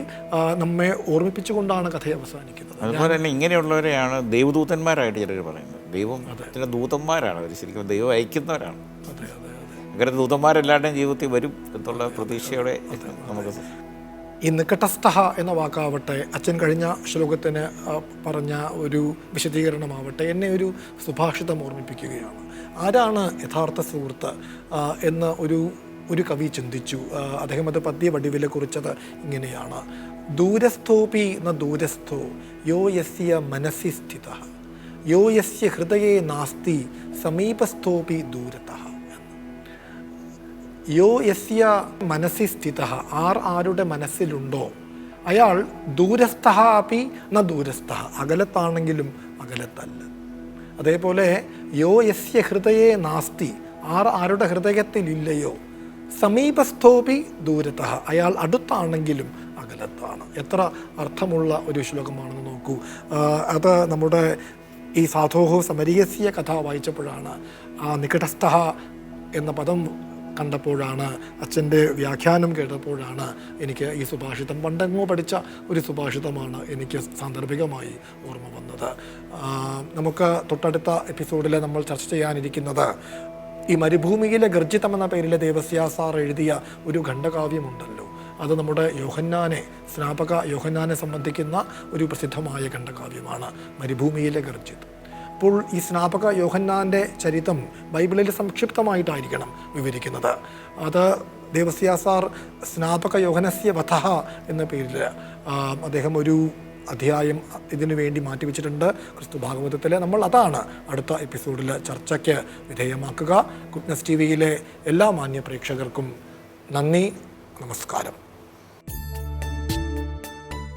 നമ്മെ ഓർമ്മിപ്പിച്ചുകൊണ്ടാണ് കഥ അവസാനിക്കുന്നത്. അതുപോലെ തന്നെ ഇങ്ങനെയുള്ളവരെയാണ് ദൈവദൂതന്മാരായിട്ട് ചിലർ പറയുന്നത്. ദൈവത്തിൻ്റെ ദൂതന്മാരാണ് അവർ, ശരിക്കും ദൈവം അയക്കുന്നവരാണ്. അങ്ങനെ ദൂതന്മാരെല്ലാവരുടെയും ജീവിതത്തിൽ വരും എന്നുള്ള പ്രതീക്ഷയോടെ നമുക്ക്. ഈ നികടസ്ഥ എന്ന വാക്കാവട്ടെ, അച്ഛൻ കഴിഞ്ഞ ശ്ലോകത്തിന് പറഞ്ഞ ഒരു വിശദീകരണമാവട്ടെ, എന്നെ ഒരു സുഭാഷിതം ഓർമ്മിപ്പിക്കുകയാണ്. ആരാണ് യഥാർത്ഥ സുഹൃത്ത് എന്ന് ഒരു കവി ചിന്തിച്ചു. അദ്ദേഹം അത് പദ്യവടിവിലെ കുറിച്ചത് ഇങ്ങനെയാണ്: ദൂരസ്ഥോപി ന ദൂരസ്ഥോ യോ യസ്യ മനസ്സി സ്ഥിതഃ യോ യസ്യ ഹൃദയേ നാസ്തി സമീപസ്ഥോപി ദൂരതഃ. യോ യസ്യ മനസ്സി സ്ഥിതഃ, ആരുടെ മനസ്സിലുണ്ടോ അയാൾ ദൂരസ്ഥഃ അപി ന ദൂരസ്ഥഃ, അകലത്താണെങ്കിലും അകലത്തല്ല. അതേപോലെ യോ യസ്യ ഹൃദയേ നാസ്തി, ആരുടെ ഹൃദയത്തിലില്ലയോ, സമീപസ്ഥോപി ദൂരതഃ, അയാൾ അടുത്താണെങ്കിലും അകലത്താണ്. എത്ര അർത്ഥമുള്ള ഒരു ശ്ലോകമാണെന്ന് നോക്കൂ. അത് നമ്മുടെ ഈ സാധോഹോ സമരീയസ്യ കഥ വായിച്ചപ്പോഴാണ്, ആ നികടസ്ഥ എന്ന പദം കണ്ടപ്പോഴാണ്, അച്ഛൻ്റെ വ്യാഖ്യാനം കേട്ടപ്പോഴാണ് എനിക്ക് ഈ സുഭാഷിതം, പണ്ടെങ്ങോ പഠിച്ച ഒരു സുഭാഷിതമാണ് എനിക്ക് സാന്ദർഭികമായി ഓർമ്മ വന്നത്. നമുക്ക് തൊട്ടടുത്ത എപ്പിസോഡിൽ നമ്മൾ ചർച്ച ചെയ്യാനിരിക്കുന്നത് ഈ മരുഭൂമിയിലെ ഗർജിതം എന്ന പേരിലെ ദേവസ്യ സാർ എഴുതിയ ഒരു ഖണ്ഡകാവ്യമുണ്ടല്ലോ. അത് നമ്മുടെ സ്നാപക യോഹന്നാനെ സംബന്ധിക്കുന്ന ഒരു പ്രസിദ്ധമായ ഖണ്ഡകാവ്യമാണ് മരുഭൂമിയിലെ ഗർജിത്. അപ്പോൾ ഈ സ്നാപക യോഹന്നാൻ്റെ ചരിത്രം ബൈബിളിൽ സംക്ഷിപ്തമായിട്ടായിരിക്കണം വിവരിക്കുന്നത്. അത് ദേവസ്യ സാർ സ്നാപക യോഹനസ്യ വധഃ എന്ന പേരിൽ അദ്ദേഹം ഒരു അധ്യായം ഇതിനു വേണ്ടി മാറ്റിവെച്ചിട്ടുണ്ട് ക്രിസ്തു ഭാഗവതത്തിൽ. നമ്മൾ അതാണ് അടുത്ത എപ്പിസോഡിൽ ചർച്ചയ്ക്ക് വിധേയമാക്കുക. ഗുഡ്നസ് TV-യിലെ എല്ലാ മാന്യ പ്രേക്ഷകർക്കും നന്ദി, നമസ്കാരം.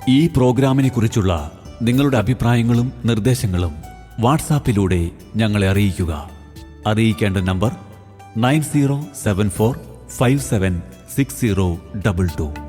ഈ പ്രോഗ്രാമിനെ കുറിച്ചുള്ള നിങ്ങളുടെ അഭിപ്രായങ്ങളും നിർദ്ദേശങ്ങളും വാട്സാപ്പിലൂടെ ഞങ്ങളെ അറിയിക്കുക. അറിയിക്കേണ്ട നമ്പർ 9074576022.